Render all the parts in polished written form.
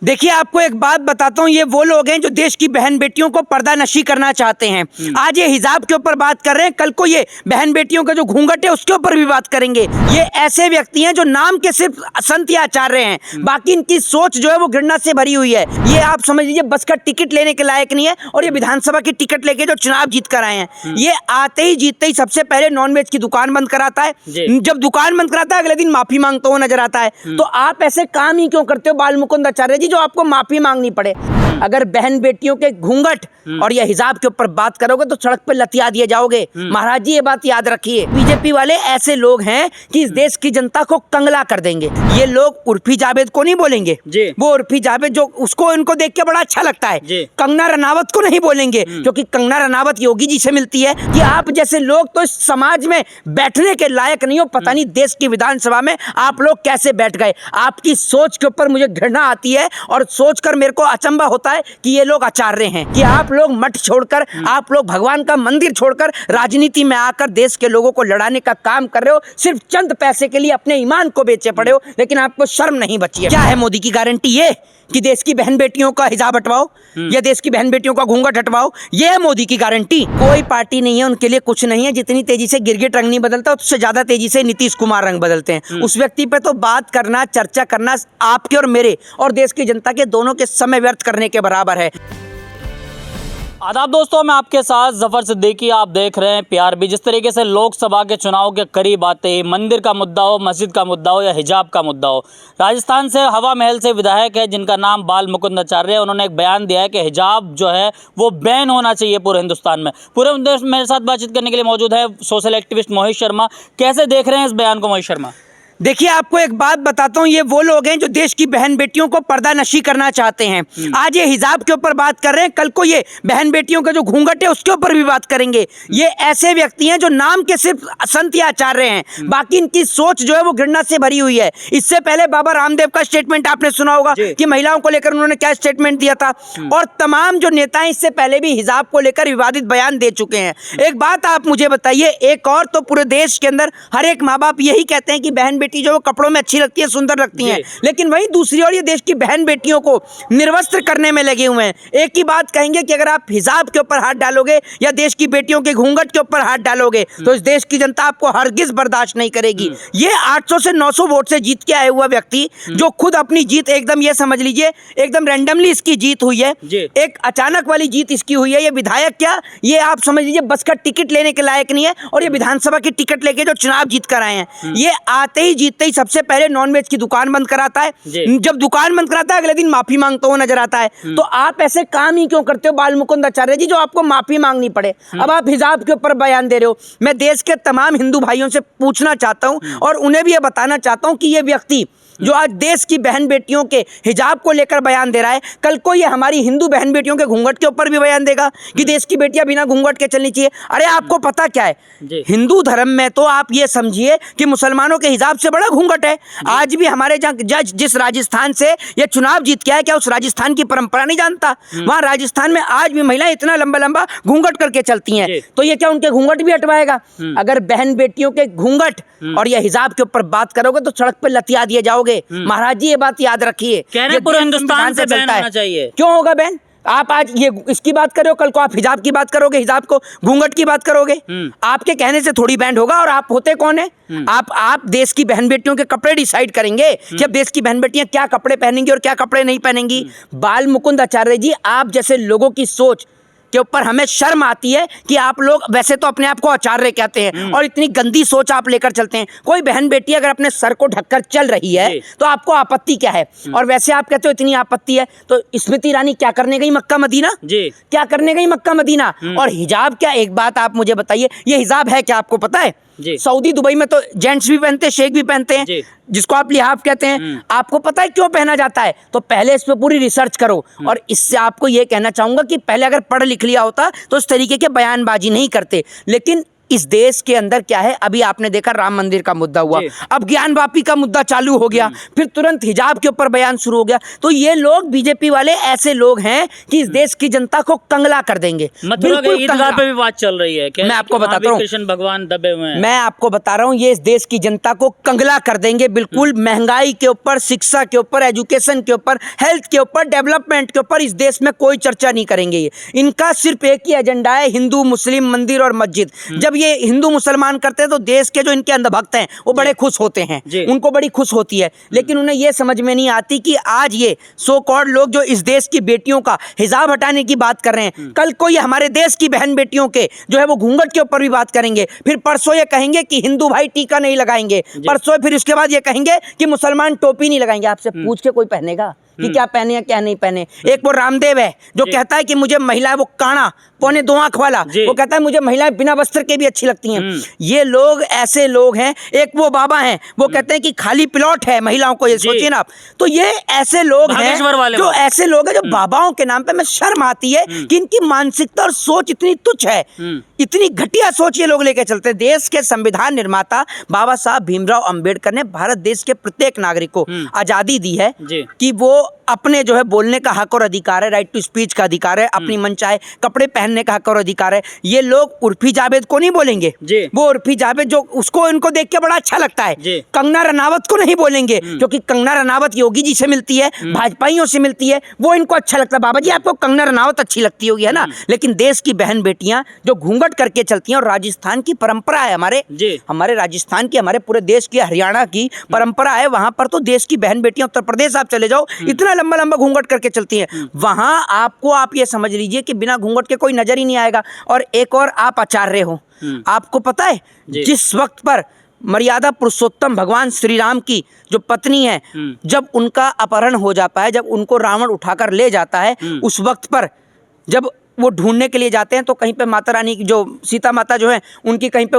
देखिए, आपको एक बात बताता हूँ, ये वो लोग हैं जो देश की बहन बेटियों को पर्दा नशी करना चाहते हैं। आज ये हिजाब के ऊपर बात कर रहे हैं, कल को ये बहन बेटियों का जो घूंघट है उसके ऊपर भी बात करेंगे। ये ऐसे व्यक्ति हैं जो नाम के सिर्फ संत या आचार्य हैं, बाकी इनकी सोच जो है वो घृणा से भरी हुई है। ये आप समझ लीजिए बस का टिकट लेने के लायक नहीं है, और ये विधानसभा की टिकट लेके जो चुनाव जीत कर आए हैं, ये आते ही जीतते ही सबसे पहले नॉनवेज की दुकान बंद कराता है। जब दुकान बंद कराता है अगले दिन माफी मांगता हुआ नजर आता है। तो आप ऐसे काम ही क्यों करते हो बाल मुकुंद आचार्य जी, जो आपको माफी मांगनी पड़े? अगर बहन बेटियों के घूंघट और ये हिजाब के ऊपर बात करोगे तो सड़क पे लतिया दिए जाओगे। महाराज जी, ये बात याद रखिए, बीजेपी वाले ऐसे लोग हैं कि इस देश की जनता को कंगला कर देंगे। ये लोग उर्फी जावेद को नहीं बोलेंगे, वो उर्फी जावेद जो उसको इनको देख के बड़ा अच्छा लगता है, कंगना रनावत को नहीं बोलेंगे, क्योंकि कंगना रनावत योगी जी से मिलती है कि आप जैसे लोग तो इस समाज में बैठने के लायक नहीं हो। पता नहीं देश की विधानसभा में आप लोग कैसे बैठ गए। आपकी सोच के ऊपर मुझे घृणा आती है, और सोचकर मेरे को अचंभा होता है कि ये लोग आचार्य हैं, कि आप लोग मठ छोड़कर, आप लोग भगवान का मंदिर छोड़कर राजनीति में आकर देश के लोगों को लड़ाने का काम कर रहे हो। सिर्फ चंद पैसे के लिए अपने ईमान को बेचे पड़े हो, लेकिन आपको शर्म नहीं बची है। क्या है मोदी की गारंटी? ये कि देश की बहन बेटियों का हिजाब हटवाओ या देश की बहन बेटियों का घूंघट हटवाओ, ये है मोदी की गारंटी। कोई पार्टी नहीं है उनके लिए कुछ नहीं है। जितनी तेजी से गिरगिट रंग नहीं बदलता, उससे ज्यादा तेजी से नीतीश कुमार रंग बदलते हैं। उस व्यक्ति पे तो बात करना, चर्चा करना आपके और मेरे और देश की जनता के दोनों के समय व्यर्थ करने के बराबर है। आदाब दोस्तों, मैं आपके साथ जफर सिद्दीकी, आप देख रहे हैं PRB। जिस तरीके से लोकसभा के चुनाव के करीब आते ही मंदिर का मुद्दा हो, मस्जिद का मुद्दा हो या हिजाब का मुद्दा हो, राजस्थान से हवा महल से विधायक है जिनका नाम बाल मुकुंद आचार्य है। उन्होंने एक बयान दिया है कि हिजाब जो है वो बैन होना चाहिए पूरे हिंदुस्तान में। पूरे मेरे साथ बातचीत करने के लिए मौजूद है सोशल एक्टिविस्ट मोहित शर्मा। कैसे देख रहे हैं इस बयान को मोहित शर्मा? देखिए, आपको एक बात बताता हूँ, ये वो लोग हैं जो देश की बहन बेटियों को पर्दा नशी करना चाहते हैं। आज ये हिजाब के ऊपर बात कर रहे हैं, कल को ये बहन बेटियों का जो घूंघट है उसके ऊपर भी बात करेंगे। ये ऐसे व्यक्ति हैं जो नाम के सिर्फ संत या आचार्य हैं, बाकी इनकी सोच जो है वो घृणा से भरी हुई है। इससे पहले बाबा रामदेव का स्टेटमेंट आपने सुना होगा कि महिलाओं को लेकर उन्होंने क्या स्टेटमेंट दिया था, और तमाम जो नेता इससे पहले भी हिजाब को लेकर विवादित बयान दे चुके हैं। एक बात आप मुझे बताइए, एक और तो पूरे देश के अंदर हर एक माँ बाप यही कहते हैं कि बहन बेटी जो कपड़ों में अच्छी लगती है, सुंदर लगती हैं, लेकिन वहीं दूसरी ओर ये देश की बहन बेटियों को निर्वस्त्र करने में लगे हुए हैं। एक ही बात कहेंगे कि अगर आप हिजाब के ऊपर हाथ डालोगे या देश की बेटियों के घूंघट के ऊपर हाथ डालोगे तो इस देश की जनता आपको हरगिज बर्दाश्त नहीं करेगी। ये 800 से 900 वोट से जीत के आया हुआ व्यक्ति, जो खुद अपनी जीत एकदम, ये समझ लीजिए एकदम रैंडमली इसकी जीत हुई है, एक अचानक वाली जीत इसकी हुई है। ये विधायक क्या, ये आप समझ लीजिए बस का टिकट लेने के लायक नहीं है, और ये विधानसभा की टिकट लेके जो चुनाव जीत कर आए हैं, ये आते ही जीतते ही सबसे पहले नॉनवेज की दुकान बंद कराता है। जब दुकान बंद कराता है अगले दिन माफी मांगता हुआ नजर आता है। तो आप ऐसे काम ही क्यों करते हो बाल मुकुंद आचार्य जी, जो आपको माफी मांगनी पड़े? अब आप हिजाब के ऊपर बयान दे रहे हो। मैं देश के तमाम हिंदू भाइयों से पूछना चाहता हूं और उन्हें भी ये बताना चाहता हूं कि ये व्यक्ति जो आज देश की बहन बेटियों के हिजाब को लेकर बयान दे रहा है, कल को ये हमारी हिंदू बहन बेटियों के घूंघट के ऊपर भी बयान देगा कि देश की बेटियां बिना घूंघट के चलनी चाहिए। अरे आपको पता क्या है, हिंदू धर्म में तो आप ये समझिए कि मुसलमानों के हिजाब से बड़ा घूंघट है। आज भी हमारे जज जिस राजस्थान से ये चुनाव जीत के आया, क्या उस राजस्थान की परंपरा नहीं जानता? वहां राजस्थान में आज भी महिलाएं इतना लंबा लंबा घूंघट करके चलती हैं, तो ये क्या उनके घूंघट भी हटवाएगा? अगर बहन बेटियों के घूंघट और ये हिजाब के ऊपर बात करोगे तो सड़क पे लतिया दिए जाओगे। महाराज जी, ये बात याद रखिए, ये पूरे हिंदुस्तान से बैन होना चाहिए। क्यों होगा बैन? आप आज ये इसकी बात करो, कल को आप हिजाब की बात करोगे, हिजाब को घूंघट की बात करोगे। आपके कहने से थोड़ी बैंड होगा। और आप होते कौन है? आप देश की बहन बेटियों के कपड़े डिसाइड करेंगे कि अब देश की बहन बेटियां क्या कपड़े पहनेंगी और क्या कपड़े नहीं पहनेंगी। बाल मुकुंद आचार्य जी, आप जैसे लोगों की सोच के ऊपर हमें शर्म आती है कि आप लोग वैसे तो अपने आप को आचार्य कहते हैं और इतनी गंदी सोच आप लेकर चलते हैं। कोई बहन बेटी अगर अपने सर को ढककर चल रही है तो आपको आपत्ति क्या है? और वैसे आप कहते हो इतनी आपत्ति है, तो स्मृति ईरानी क्या करने गई मक्का मदीना? क्या करने गई मक्का मदीना? और हिजाब क्या, एक बात आप मुझे बताइए, ये हिजाब है क्या आपको पता है? सऊदी दुबई में तो जेंट्स भी पहनते हैं, शेख भी पहनते हैं, जिसको आप लिहाफ कहते हैं। आपको पता है क्यों पहना जाता है? तो पहले इस पे पूरी रिसर्च करो। और इससे आपको ये कहना चाहूंगा कि पहले अगर पढ़ लिख लिया होता तो इस तरीके के बयानबाजी नहीं करते। लेकिन इस देश के अंदर क्या है, अभी आपने देखा राम मंदिर का मुद्दा हुआ, जी। अब ज्ञानवापी का मुद्दा चालू हो गया, फिर तुरंत हिजाब के ऊपर बयान शुरू हो गया। तो ये लोग, बीजेपी वाले ऐसे लोग हैं कि इस देश की जनता को कंगला कर देंगे। मथुरा के ईदगाह पे भी बात चल रही है, मैं आपको बताता हूँ, कृष्ण भगवान दबे हुए हैं। मैं आपको बता रहा हूँ, ये इस देश की जनता को कंगला कर देंगे बिल्कुल। महंगाई के ऊपर, शिक्षा के ऊपर, एजुकेशन के ऊपर, हेल्थ के ऊपर, डेवलपमेंट के ऊपर इस देश में कोई चर्चा नहीं करेंगे। ये इनका सिर्फ एक ही एजेंडा है, हिंदू मुस्लिम मंदिर और मस्जिद। जब ये हिंदू मुसलमान करते हैं तो देश के जो इनके अंधभक्त हैं वो बड़े खुश होते हैं, उनको बड़ी खुश होती है। लेकिन उन्हें ये समझ में नहीं आती कि आज ये सो कॉल्ड लोग जो इस देश की बेटियों का हिजाब हटाने की बात कर रहे हैं, कल को ये हमारे देश की बहन बेटियों के जो है वो घूंघट के ऊपर भी बात करेंगे। फिर परसों ये कहेंगे कि हिंदू भाई टीका नहीं लगाएंगे, परसों फिर उसके बाद ये कहेंगे कि मुसलमान टोपी नहीं लगाएंगे। आपसे पूछ के कोई पहनेगा कि क्या पहने या क्या नहीं पहने? एक वो रामदेव है जो कहता है कि मुझे महिला, वो काना पौने 2 आंख वाला, वो कहता है मुझे महिलाएं बिना वस्त्र के भी अच्छी लगती हैं। ये लोग ऐसे लोग हैं। एक वो बाबा हैं, वो कहते हैं कि खाली प्लॉट है महिलाओं को, ये सोचिए ना आप। तो ये ऐसे लोग हैं जो ऐसे लोग हैं जो बाबाओं के नाम पे, मैं शर्म आती है कि इनकी मानसिकता और सोच इतनी तुच्छ है, इतनी घटिया सोच ये लोग लेके चलते हैं। देश के संविधान निर्माता बाबा साहब भीमराव अंबेडकर ने भारत देश के प्रत्येक नागरिक को आजादी दी है कि वो अपने जो है बोलने का हक और अधिकार है, राइट टू स्पीच का अधिकार है, अपनी मन चाहे कपड़े पहनने का हक और अधिकार है। ये लोग उर्फी जावेद को नहीं बोलेंगे, वो उर्फी जावेद जो उसको इनको देख के बड़ा अच्छा लगता है। कंगना रनावत को नहीं बोलेंगे क्योंकि कंगना रनावत योगी जी से मिलती है, भाजपाइयों से मिलती है, वो इनको अच्छा लगता है। बाबा जी आपको कंगना रनावत अच्छी लगती होगी, है ना? लेकिन देश की बहन बेटियां जो घूंघट करके चलती हैं, और राजस्थान की परंपरा है, हमारे राजस्थान की, हमारे पूरे देश की, हरियाणा की परंपरा है। वहां पर तो देश की बहन बेटियां, उत्तर प्रदेश आप चले जाओ, इतना लंबा लंबा घूंघट करके चलती हैं। वहां आपको, आप ये समझ लीजिए कि बिना घूंघट के कोई नजर ही नहीं आएगा। और एक और, आप आचार्य हो, आपको पता है जिस वक्त पर मर्यादा पुरुषोत्तम भगवान श्री राम की जो पत्नी है, जब उनका अपहरण हो जाता है, जब उनको रावण उठाकर ले जाता है, उस वक्त पर जब वो ढूंढने के लिए जाते हैं तो कहीं पे माता रानी की, जो सीता माता जो है उनकी, कहीं पे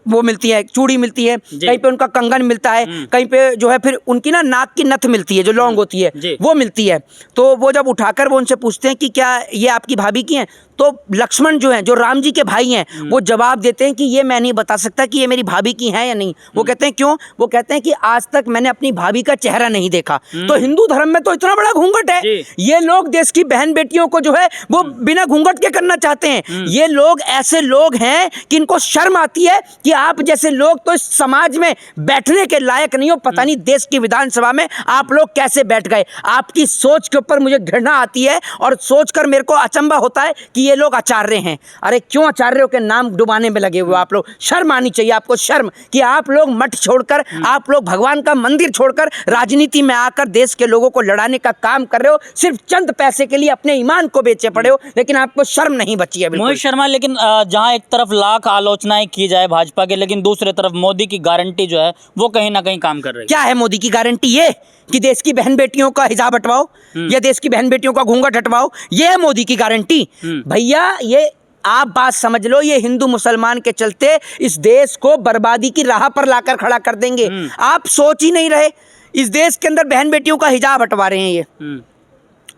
वो मिलती है, चूड़ी मिलती है, कहीं पे उनका कंगन मिलता है, कहीं पे जो है फिर उनकी ना नाक की नथ मिलती है, जो लौंग होती है वो मिलती है। तो वो जब उठाकर वो उनसे पूछते हैं कि क्या ये आपकी भाभी की हैं, तो लक्ष्मण जो हैं, जो राम जी के भाई हैं, वो जवाब देते हैं कि ये मैं नहीं बता सकता कि ये मेरी भाभी की हैं या नहीं। वो कहते हैं क्यों? वो कहते हैं कि आज तक मैंने अपनी भाभी का चेहरा नहीं देखा। तो हिंदू धर्म में तो इतना बड़ा घूंघट है, ये लोग देश की बहन बेटियों को जो है वो बिना घूंघट के करना चाहते हैं। ये लोग ऐसे लोग हैं कि इनको शर्म आती है कि आप जैसे लोग तो इस समाज में बैठने के लायक नहीं हो। पता नहीं देश की विधानसभा में आप लोग कैसे बैठ गए। आपकी सोच के ऊपर मुझे घृणा आती है और सोचकर मेरे को अचंभा होता है कि ये लोग आचार्य हैं। अरे क्यों आचार्यों के नाम डुबाने में लगे हुए आप लोग? शर्म आनी चाहिए आपको, शर्म, कि आप लोग मठ छोड़कर, आप लोग भगवान का मंदिर छोड़कर राजनीति में आकर देश के लोगों को लड़ाने का काम कर रहे हो। सिर्फ चंद पैसे के लिए अपने ईमान को बेचे पड़े हो, लेकिन आपको शर्म नहीं बची है। मोहित शर्मा, लेकिन जहां एक तरफ लाख आलोचनाएं की जाए भाजपा के, लेकिन दूसरी तरफ मोदी की गारंटी जो है वो कहीं ना कहीं काम कर रही है। क्या है मोदी की गारंटी? ये कि देश की बहन बेटियों का हिजाब हटवाओ या देश की बहन बेटियों का घूंघट हटवाओ, ये है मोदी की गारंटी। भैया ये आप बात समझ लो, ये हिंदू मुसलमान के चलते इस देश को बर्बादी की राह पर लाकर खड़ा कर देंगे। आप सोच ही नहीं रहे, इस देश के अंदर बहन बेटियों का हिजाब हटवा रहे हैं ये।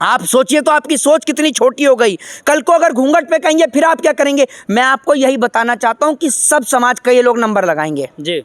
आप सोचिए तो आपकी सोच कितनी छोटी हो गई। कल को अगर घूंघट पे कहेंगे फिर आप क्या करेंगे? मैं आपको यही बताना चाहता हूं कि सब समाज का ये लोग नंबर लगाएंगे जी।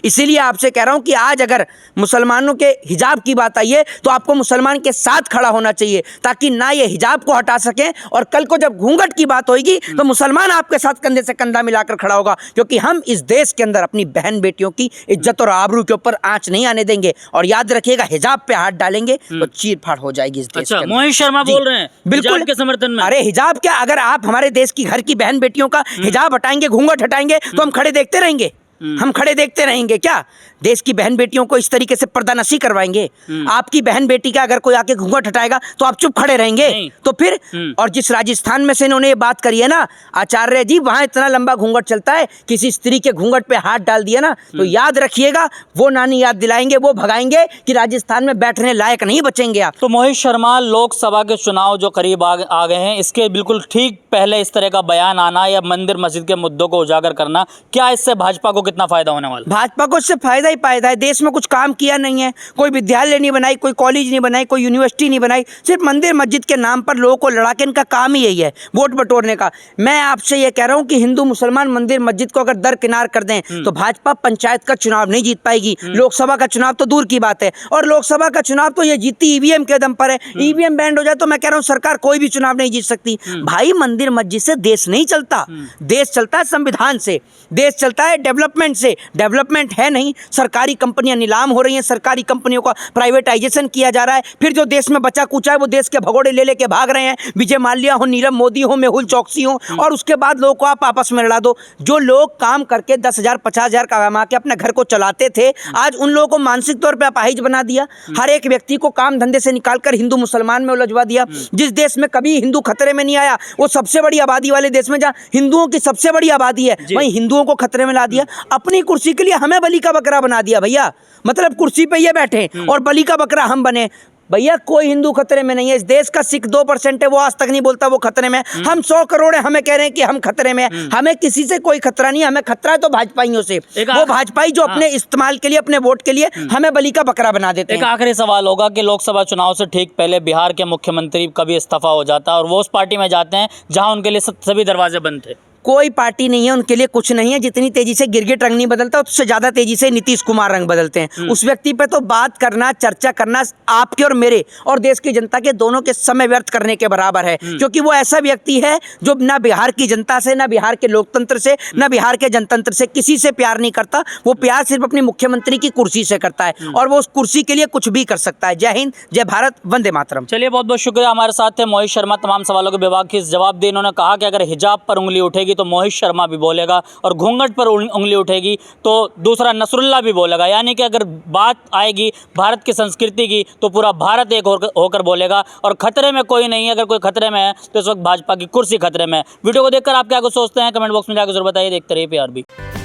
इसीलिए आपसे कह रहा हूं कि आज अगर मुसलमानों के हिजाब की बात आई है तो आपको मुसलमान के साथ खड़ा होना चाहिए, ताकि ना ये हिजाब को हटा सकें, और कल को जब घूंघट की बात होगी तो मुसलमान आपके साथ कंधे से कंधा मिलाकर खड़ा होगा। क्योंकि हम इस देश के अंदर अपनी बहन बेटियों की इज्जत और आबरू के ऊपर आंच नहीं आने देंगे। और याद रखिएगा, हिजाब पे हाथ डालेंगे तो चीर फाड़ हो जाएगी इस देश के अंदर। मोहित शर्मा बोल रहे हैं बिल्कुल के समर्थन में। अरे हिजाब क्या, अगर आप हमारे देश की घर की बहन बेटियों का हिजाब हटाएंगे, घूंघट हटाएंगे, तो हम खड़े देखते रहेंगे? हम खड़े देखते रहेंगे क्या? देश की बहन बेटियों को इस तरीके से पर्दानशी करवाएंगे? आपकी बहन बेटी का अगर कोई आके घूंघट हटाएगा तो आप चुप खड़े रहेंगे? तो फिर और जिस राजस्थान में से इन्होंने ये बात करी है ना आचार्य जी, वहां इतना लंबा घूंघट चलता है, किसी स्त्री के घूंघट पे हाथ डाल दिया ना तो याद रखिएगा, वो नानी याद दिलाएंगे, वो भगाएंगे कि राजस्थान में बैठने लायक नहीं बचेंगे आप। तो मोहित शर्मा, लोकसभा के चुनाव जो करीब आ गए हैं, इसके बिल्कुल ठीक पहले इस तरह का बयान आना या मंदिर मस्जिद के मुद्दों को उजागर करना, क्या इससे भाजपा को कितना फायदा होने वाला? भाजपा को इससे फायदा ही फायदा है। देश में कुछ काम किया नहीं है, कोई विद्यालय नहीं बनाई, कोई कॉलेज नहीं बनाई, कोई यूनिवर्सिटी नहीं बनाई, सिर्फ मंदिर मस्जिद के नाम पर लोगों को लड़ा के इनका काम ही यही है, वोट बटोरने का। मैं आपसे ये कह रहा हूँ कि हिंदू मुसलमान मंदिर मस्जिद को अगर दरकिनार कर दें तो भाजपा पंचायत का चुनाव नहीं जीत पाएगी, लोकसभा का चुनाव तो दूर की बात है। और लोकसभा का चुनाव तो ये जीतती ईवीएम के दम पर है। ईवीएम बैंड हो जाए तो मैं कह रहा हूँ सरकार कोई भी चुनाव नहीं जीत सकती। भाई मंदिर मस्जिद से देश नहीं चलता, देश चलता है संविधान से, देश चलता है डेवलपमेंट से। डेवलपमेंट है नहीं, सरकारी कंपनियां नीलाम हो रही हैं, सरकारी कंपनियों का प्राइवेटाइजेशन किया जा रहा है, फिर जो देश में बचा कुचा है वो देश के भगोड़े ले लेके भाग रहे हैं। विजय माल्या हो, नीरव मोदी हो, मेहुल चौकसी हो, और उसके बाद लोगों को आप आपस में लड़ा दो। जो लोग काम करके 10,000 50,000 कमा के अपने घर को चलाते थे, आज उन लोगों को मानसिक तौर पर अपाहिज बना दिया। हर एक व्यक्ति को काम धंधे से निकालकर हिंदू मुसलमान में उलझवा दिया। जिस देश में कभी हिंदू खतरे में नहीं आया, वो सबसे बड़ी आबादी वाले देश में जहाँ हिंदुओं की सबसे बड़ी आबादी है, वहीं हिंदुओं को खतरे में ला दिया। अपनी कुर्सी के लिए हमें बलि का बकरा बना दिया भैया। मतलब कुर्सी पे ये बैठे और बलि का बकरा हम बने। भैया कोई हिंदू खतरे में नहीं है। इस देश का सिख 2% है, वो आज तक नहीं बोलता वो खतरे में। हम 100 करोड़ है, हमें कह रहे हैं कि हम खतरे में हैं। हमें किसी से कोई खतरा नहीं है, हमें खतरा है तो भाजपाइयों से। वो भाजपाई जो अपने इस्तेमाल के लिए, अपने वोट के लिए हमें बलि का बकरा बना देते हैं। एक आखिरी सवाल होगा कि लोकसभा चुनाव से ठीक पहले बिहार के मुख्यमंत्री कभी इस्तीफा हो जाता है और वो उस पार्टी में जाते हैं जहां उनके लिए सभी दरवाजे बंद थे। कोई पार्टी नहीं है उनके लिए, कुछ नहीं है। जितनी तेजी से गिरगिट रंग नहीं बदलता, उससे ज्यादा तेजी से नीतीश कुमार रंग बदलते हैं। उस व्यक्ति पे तो बात करना, चर्चा करना आपके और मेरे और देश की जनता के दोनों के समय व्यर्थ करने के बराबर है, क्योंकि वो ऐसा व्यक्ति है जो ना बिहार की जनता से, ना बिहार के लोकतंत्र से, ना बिहार के जनतंत्र से किसी से प्यार नहीं करता। वो प्यार सिर्फ अपनी मुख्यमंत्री की कुर्सी से करता है और वो उस कुर्सी के लिए कुछ भी कर सकता है। जय हिंद, जय भारत, वंदे मातरम। चलिए, बहुत बहुत शुक्रिया। हमारे साथ थे मोहित शर्मा। तमाम सवालों के विभाग की जवाब दिए। इन्होंने कहा कि अगर हिजाब पर उंगली उठेगी तो मोहित शर्मा भी बोलेगा और घूंघट पर उंगली उठेगी तो दूसरा नसरुल्ला भी बोलेगा। यानी कि अगर बात आएगी भारत की संस्कृति की तो पूरा भारत एक होकर बोलेगा। और खतरे में कोई नहीं है। अगर कोई खतरे में है तो इस वक्त भाजपा की कुर्सी खतरे में है। वीडियो को देखकर आप क्या कुछ सोचते हैं कमेंट बॉक्स में जाकर जरूर बताइए। देखते रहिए PRB।